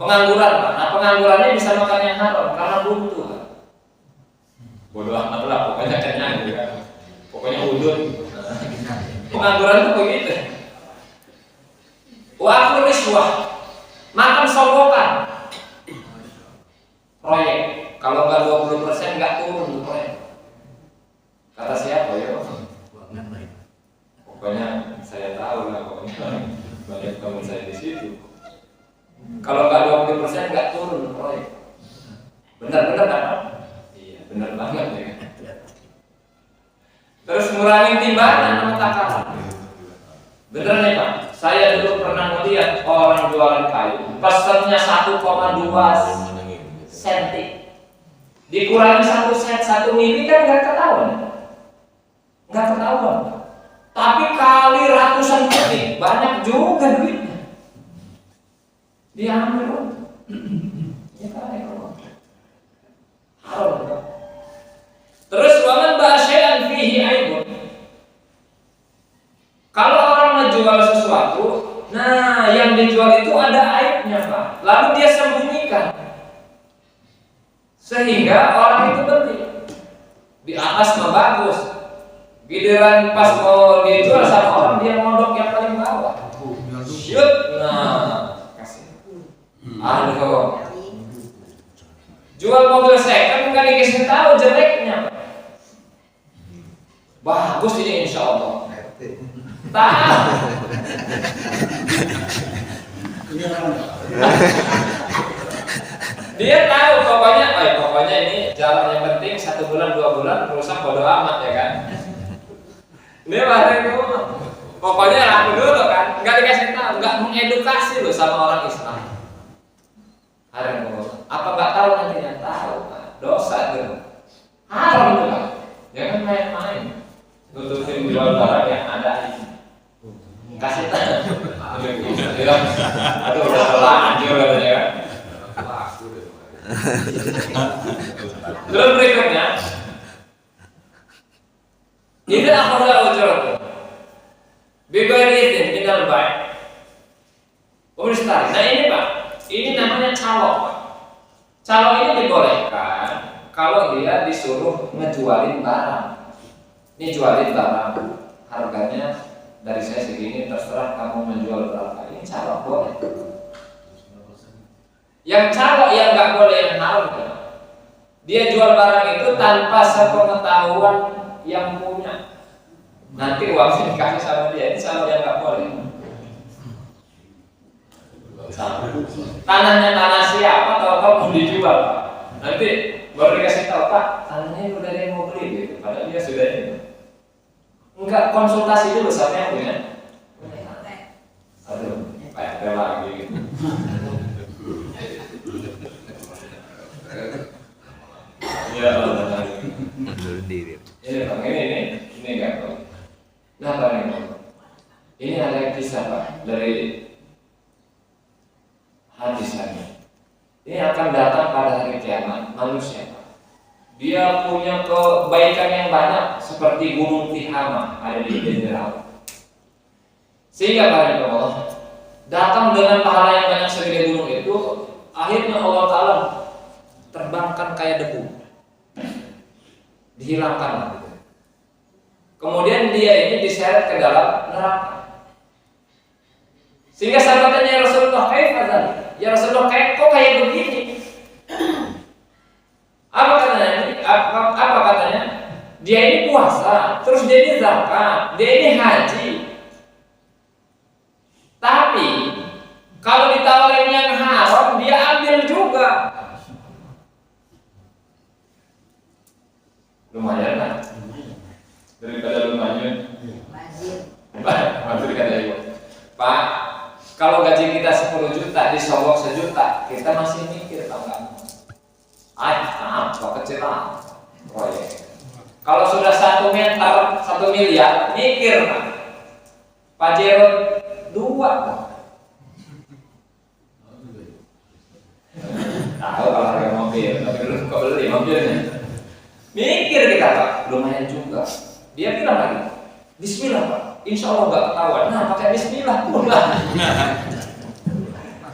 Pengangguran Pak, nah penganggurannya bisa makan yang haram karena buntu Pak. Bodoh amat lah, pokoknya kenyang gitu kan. Pokoknya udun. Pengangguran itu begitu. Waktu riswah, makan sogokan. Proyek, kalau nggak 20% nggak turun proyek. Kata siapa ya? Pokoknya saya tahu lah, pokoknya banyak teman saya di situ. Kalau nggak 20% nggak turun proyek. Benar-benar kan? Iya, benar banget ya. Terus ngurangin timbangan sama takaran. Bener nih Pak, saya dulu pernah melihat orang jualan kayu, pesannya 1,2 senti. Dikurangi 1 set 1 mili kan nggak ketahuan. Nggak ketahuan. Tapi kali ratusan kali, banyak juga duitnya. Diambil. Ya kan ekonomi. Haram. Terus waman ba'syai'an fihi aibun. Kalau orang menjual sesuatu, nah yang dijual itu ada aibnya Pak. Lalu dia sembunyikan. Sehingga orang itu beli. Di atas mah bagus. Giliran pas mau dijual sama orang dia mondok yang paling bawah. Shoot. Nah, kasih. Aduh. Jual mobil second kan dikasih tahu jeleknya. Bagus ini insya Allah. Tahu. Dia tahu pokoknya ini jalan yang penting 1 bulan 2 bulan rusak bodo amat ya kan. Dia bareng pokoknya laku dulu kan, nggak dikasih tahu, nggak mengedukasi loh sama orang Islam. Haram apa nggak tahu nantinya tahu, dosa tuh. Haram tuh Pak. Jangan main-main. Nutupin jual barang yang ada ini. Kasih tahu. Aduh udah terlanjur katanya. Terus berikutnya, ini akhirnya ujar. Bigari itu tinggal baik. Pemirsa, nah ini Pak, ini namanya calo. Calo ini dibolehkan kalau dia disuruh ngejualin barang. Ini jualin barang, harganya dari saya segini, terserah kamu menjual berapa. Ini calo boleh. Yang calo yang nggak boleh yang haram, dia jual barang itu tanpa sepengetahuan yang punya. Nanti uangnya dikasih sama dia, ini calo yang nggak boleh. Tanahnya tanah siapa, tahu-tahu mau dijual. Nanti baru dikasih tahu Pak, tanahnya udah ada yang mau beli gitu. Padahal dia sudah ini. Enggak konsultasi dulu sama yang punya. Aduh, kayak lagi gitu. Ya Allah. Ini Bang, ini enggak tahu. Nah, Bang, ini ada kisah Pak dari hadis ini. Ini akan datang pada hari kiamat manusia. Dia punya kebaikan yang banyak seperti gunung Tihama ada di Jazirah. Sehingga pada Allah datang dengan pahala yang banyak segede gunung itu, akhirnya Allah Ta'ala terbangkan kayak debu, dihilangkan. Kemudian dia ini diseret ke dalam neraka. Sehingga sahabatnya Rasulullah, ya Rasulullah kok kayak begini? Apa katanya? Dia ini puasa, terus dia ini zakat, dia ini haji. Tapi kalau ditawarin yang haram, dia ambil juga. Lumayan kan? Daripada lumayan. Masih kata ibu. Pak, kalau gaji kita 10 juta, disogok 1 juta, kita masih mikir tau nggak? Apa kecil lah proyek. Kalau sudah 1 meter 1 miliar, mikir Pak. Pajero 2 Pak. Tahu kalau harga mobil, tapi belum kau beli mobilnya. Mikir kita Pak, lumayan juga. Dia bilang lagi, Bismillah Pak, insya Allah nggak ketahuan. Nah pakai Bismillah pula.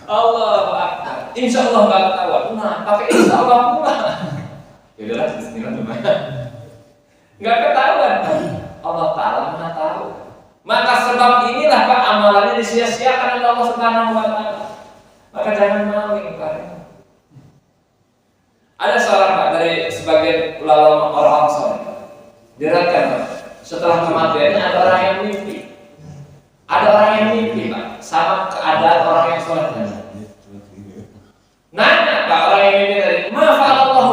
Allahu Akbar. Insya Allah nggak ketahuan. Nah pakai insya Allah pula. Yaudahlah Bismillah lumayan. Nggak ketahuan. Allah Taala mana tahu. Maka sebab inilah Pak amalannya disia-siakan oleh Allah Subhanahu Wa Taala. Maka jangan maling Pak. Ada seorang Pak dari sebagian ulama orang soleh. Diriwayatkan Pak, setelah kematiannya ada orang yang mimpi. Ada orang yang mimpi Pak, sama keadaan orang yang soleh. Nanya Pak orang yang mimpi tadi, ma fa'alallahu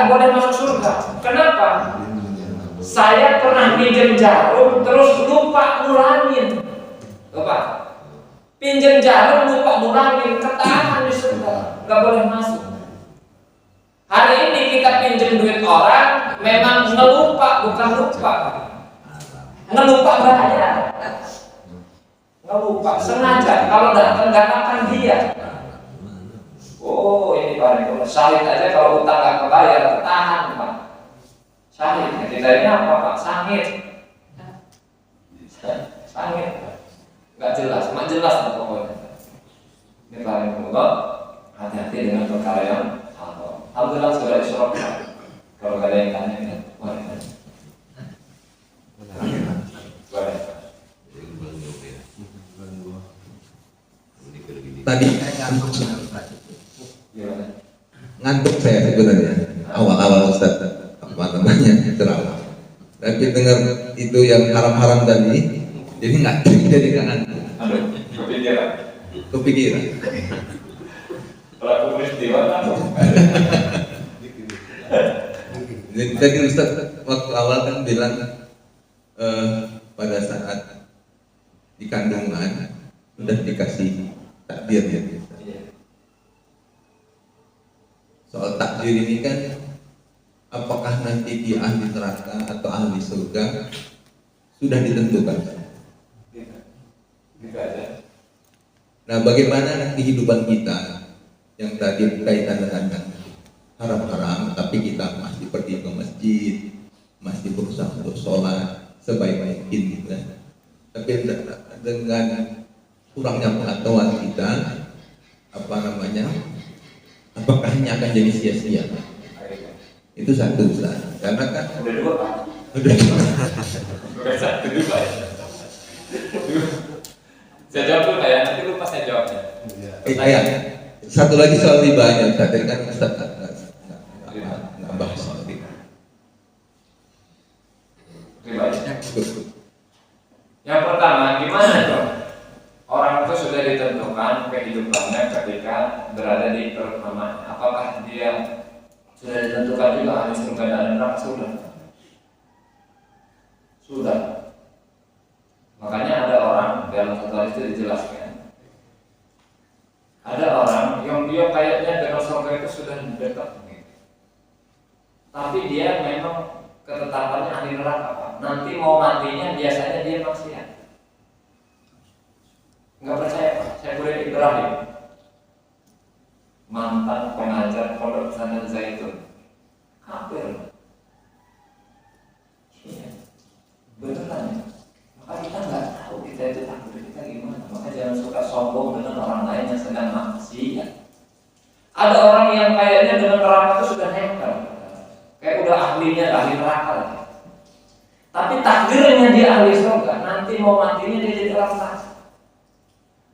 boleh masuk surga. Kenapa? Saya pernah pinjam jarum terus lupa ngulangin. Bapak, pinjam jarum lupa ngulangin, ketahan di surga, nggak boleh masuk. Hari ini kita pinjam duit orang, memang ngelupa, bukan lupa. Ngelupa bayar. Ngelupa sengaja. Kalau datang nggak akan dia. Oh, ini Pak, syahid aja kalau utang nggak kebayar, ketahan Pak. Syahid, kita ini apa Pak? Sangit. Sangit. Nggak jelas, mak jelas lah pokoknya. Ini Pak, semoga hati-hati dengan perkara yang alhamdulillah sudah disorot. Kalau nggak ada yang tanya, boleh. Boleh. Tadi ngantuk saya sebenarnya awal-awal Ustaz apa namanya ceramah, tapi dengar itu yang haram-haram tadi jadi nggak ngantuk. Aduh, kepikiran. Pelaku peristiwa kan? Jadi tadi Ustaz waktu awal kan bilang pada saat di kandungan sudah dikasih takdir ya. Soal takdir ini kan apakah nanti dia ahli neraka atau ahli surga sudah ditentukan. Gitu aja. Nah, bagaimana kehidupan kita yang tadi berkaitan dengan haram-haram, tapi kita masih pergi ke masjid, masih berusaha untuk sholat sebaik mungkin gitu kan. Tapi dengan kurangnya pengetahuan kita, apa namanya, apakah ini akan jadi sia-sia? Itu satu Ustaz. Karena kan Udah dua Pak. Bukan satu dua ya. Saya jawab dulu ya, nanti lupa saya jawabnya. ya. Satu lagi soal ribanya Ustaz. Tadi kan Ustaz nggak bahas soal riba. Yang pertama, gimana dong? Orang itu sudah ditentukan kehidupannya ketika berada di perut mamanya. Apakah dia sudah ditentukan juga ahli surga dan neraka? Sudah. Makanya ada orang dalam satu hadis itu dijelaskan. Ada orang yang dia kayaknya dengan surga itu sudah dekat, tapi dia memang ketetapannya ahli neraka. Nanti mau matinya biasanya dia maksiat. Nggak percaya Pak, saya boleh Ibrahim, mantan pengajar pondok pesantren Zaitun, kafir. Iya, beneran. Maka kita nggak tahu kita itu takdir kita gimana. Maka jangan suka sombong dengan orang lain yang sedang maksiat. Ada orang yang kayaknya dengan neraka itu sudah nempel, kayak udah ahlinya, ahli neraka. Tapi takdirnya dia ahli surga, nanti mau matinya dia jadi orang neraka.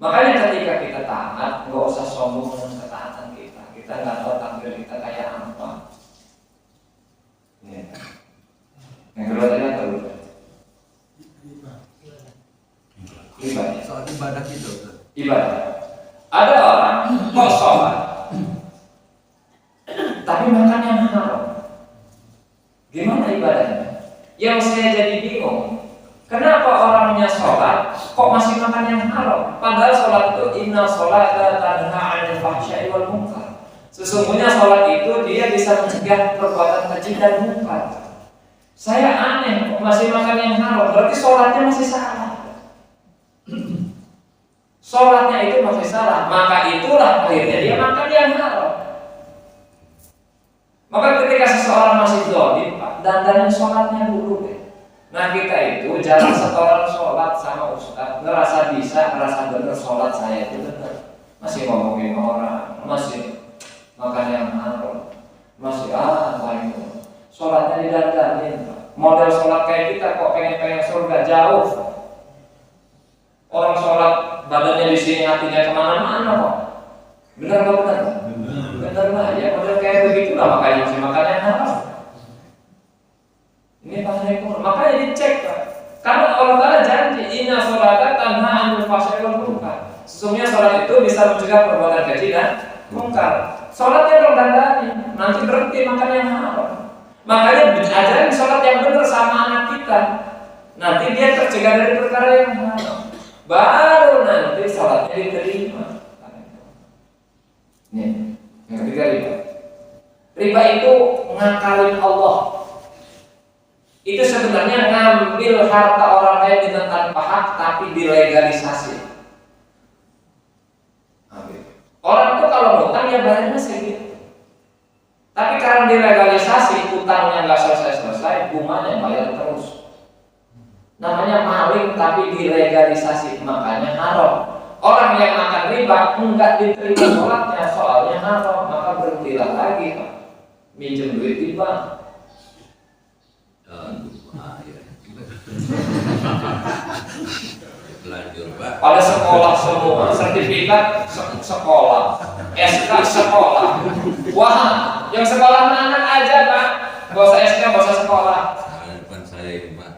Makanya ketika kita taat, nggak usah sombong dengan ketaatan kita. Kita nggak tahu takdir kita kayak apa. Ya. Yang kedua tadi apa dulu? Ibadah. Soal ibadah itu. Ibadah. Ada orang kok sholat, tapi makan yang haram. Gimana ibadahnya? Yang saya jadi bingung. Kenapa orangnya sholat kok masih makan yang haram? Padahal sholat itu inna sholata tanha 'anil fahsya'i wal munkar. Sesungguhnya sholat itu dia bisa mencegah perbuatan keji dan munkar. Saya aneh kok masih makan yang haram. Berarti sholatnya masih salah. Sholatnya itu masih salah. Maka itulah akhirnya dia makan yang haram. Maka ketika seseorang masih zalim, Pak, dandanin sholatnya dulu deh. Nah kita itu jarang setoran sholat sama ustaz, ngerasa bisa, ngerasa bener sholat saya itu bener. Masih ngomongin orang, masih makan yang haram, masih apa itu. Sholatnya didandanin. Model sholat kayak kita kok pengen surga jauh. Orang sholat badannya di sini, hatinya kemana-mana kok. Bener nggak bener? Bener lah ya, model kayak begitulah makanya masih makan yang haram. Ini bahaya Quran. Makanya dicek Pak. Karena Allah Ta'ala janji inna sholata tanha 'anil fahsya'i wal munkar. Sesungguhnya sholat itu bisa mencegah perbuatan keji dan munkar. Sholatnya dong dandani, nanti berhenti makan yang haram. baru nanti sholatnya diterima. Nih, yang ketiga riba. Riba itu ngakalin Allah. Itu sebenarnya ngambil harta orang lain dengan tanpa hak tapi dilegalisasi. Orang itu kalau ngutang ya bayarnya segitu. Tapi karena dilegalisasi, utangnya nggak selesai-selesai, bunganya bayar terus. Namanya maling tapi dilegalisasi, makanya haram. Orang yang makan riba enggak diterima sholatnya, soalnya haram, maka berhentilah lagi minjem duit di bank. Pada sekolah semua, sertifikat sekolah, SK sekolah. Wah, yang sekolah anak aja Pak, gak usah SK, gak usah sekolah. Depan saya ini Pak.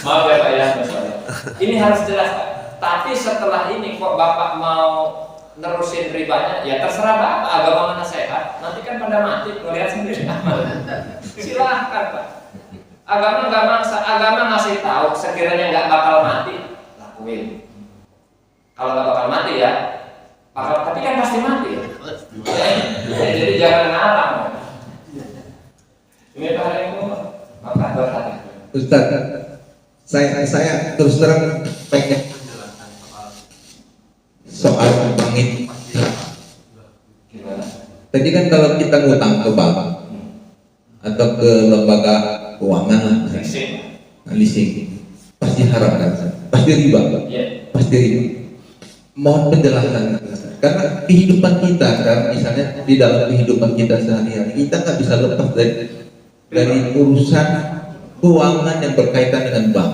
Maaf ya Pak ya, ini harus jelas Pak. Tapi setelah ini kok Bapak mau nerusin ribanya, ya terserah Bapak, agama mana sehat. Nanti kan pada mati, ngelihat sendiri. Silahkan Pak. Agama nggak maksa, agama ngasih tahu sekiranya nggak bakal mati, lakuin. Kalau nggak bakal mati ya, tapi kan pasti mati. Jadi jangan ngarang. Ini Pak Remo, maka berhati. Ustaz, saya terus terang pengen menjelaskan soal bangit. Gimana? Tadi kan kalau kita ngutang ke bank atau ke lembaga keuangan lah, leasing, pasti haram kan? Pasti riba, pasti riba. Mohon penjelasan, karena kehidupan kita, kan misalnya di dalam kehidupan kita sehari-hari, kita nggak bisa lepas dari urusan keuangan yang berkaitan dengan bank.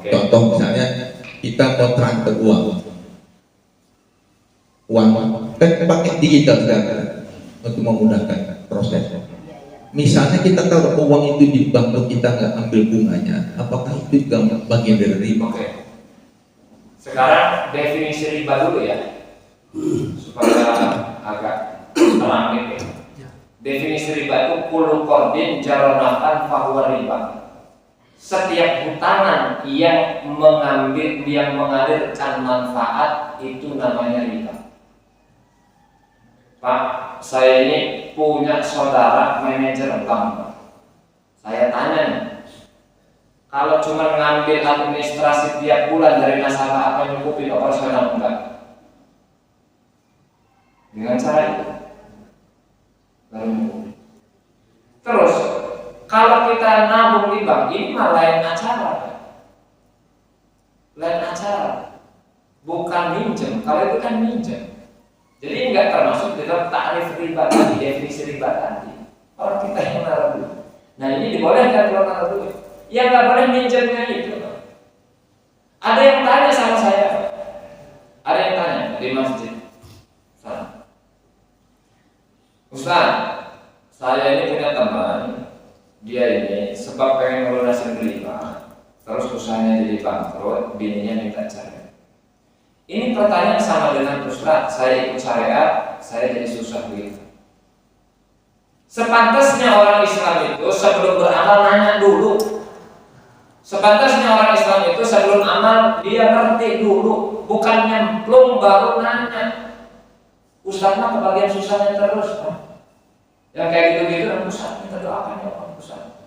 Contoh misalnya kita mau transfer uang kan pakai digital sekarang untuk memudahkan proses. Misalnya kita taruh uang itu di bank, kita nggak ambil bunganya, apakah itu juga bagian dari riba? Oke. Sekarang definisi riba dulu ya, supaya agak terang ini. Definisi riba itu kullu qardin jaronatan fahuwa riba. Setiap hutangan yang mengalirkan manfaat itu namanya riba. Pak, saya ini punya saudara manajer bank. Saya tanya nih, kalau cuma ngambil administrasi tiap bulan dari nasabah, apa nyukupin operasional enggak? Dengan cara itu baru nyukupin. Terus kalau kita nabung di bank, ini mah lain acara, lain acara, bukan minjem. Kalau itu kan minjem. Jadi enggak termasuk dalam tarif riba tadi, definisi riba tadi. Orang kita yang naruh duit. Nah ini dibolehkan kalau naruh duit. Yang nggak boleh minjemnya itu. Ada yang tanya sama saya, ada yang tanya di masjid. Ustaz, saya ini punya teman, dia ini sebab pengen ngelunasin riba, terus usahanya jadi bangkrut, bininya minta cerai. Ini pertanyaan sama dengan Ustaz, saya ikut syariat, saya jadi susah gitu. Sepantasnya orang Islam itu sebelum beramal nanya dulu. Sepantasnya orang Islam itu sebelum amal dia ngerti dulu, bukan nyemplung baru nanya. Ustaz mah kebagian susahnya terus, Pak. Yang kayak gitu-gitu, Ustaz kita doakan ya Pak Ustaz.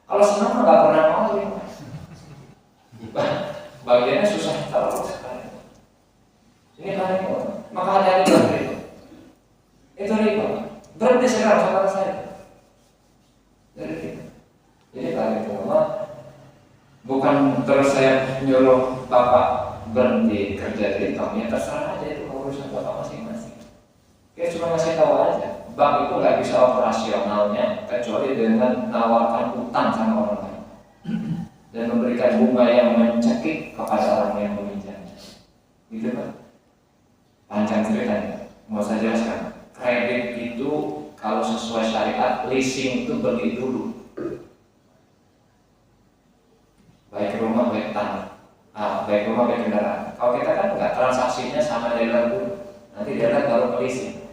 Kalau senang mah nggak pernah mau ya. Bagiannya susah terus. Ini kan maka hati-hati dengan riba. Itu riba. Berhenti sekarang saudara saya. Dari riba. Jadi kalau itu bukan terus saya nyuruh Bapak berhenti kerja di banknya, terserah aja itu urusan Bapak masing-masing. Kita cuma ngasih tahu aja, bank itu nggak bisa operasionalnya kecuali dengan menawarkan utang sama orang lain dan memberikan bunga yang mencekik kepada orang yang meminjamnya. Gitu Pak. Panjang ceritanya, mau saya jelaskan. Kredit itu kalau sesuai syariat, leasing itu beli dulu. Baik rumah, baik tanah, baik rumah, baik kendaraan. Kalau kita kan enggak, transaksinya sama dealer dulu. Nanti dealer baru ke leasing.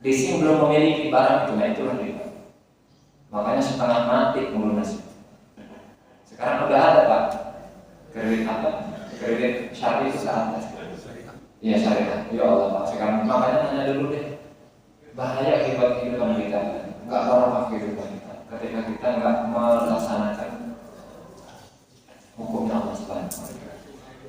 Leasing belum memiliki barang itu, nah itu riba. Makanya setengah mati melunasi. Sekarang udah ada Pak, kredit apa? Kredit syariah itu ke atas. Iya syariah. Ya Allah Pak, sekarang makanya nanya dulu deh. Bahaya akibat kehidupan kita, nggak barokah kehidupan kita. Ketika kita nggak melaksanakan hukumnya Allah Subhanahu wa Ta'ala.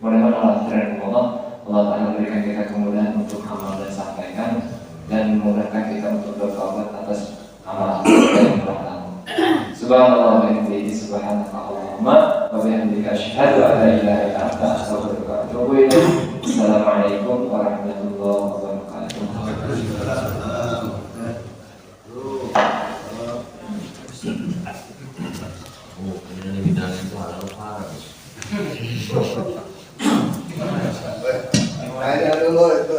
Mudah-mudahan Allah Ta'ala berikan kita kemudahan untuk amal dan sampaikan, dan memudahkan kita untuk bertobat atas amal yang pertama. Subhanallah wa bihamdihi, subhanakallahumma wa bihamdika, asyhadu an la ilaha illa anta, astaghfiruka wa atubu ilaik. Assalamualaikum warahmatullahi wabarakatuh. Oh, ini bidangnya itu halal parah. Ada dulu itu.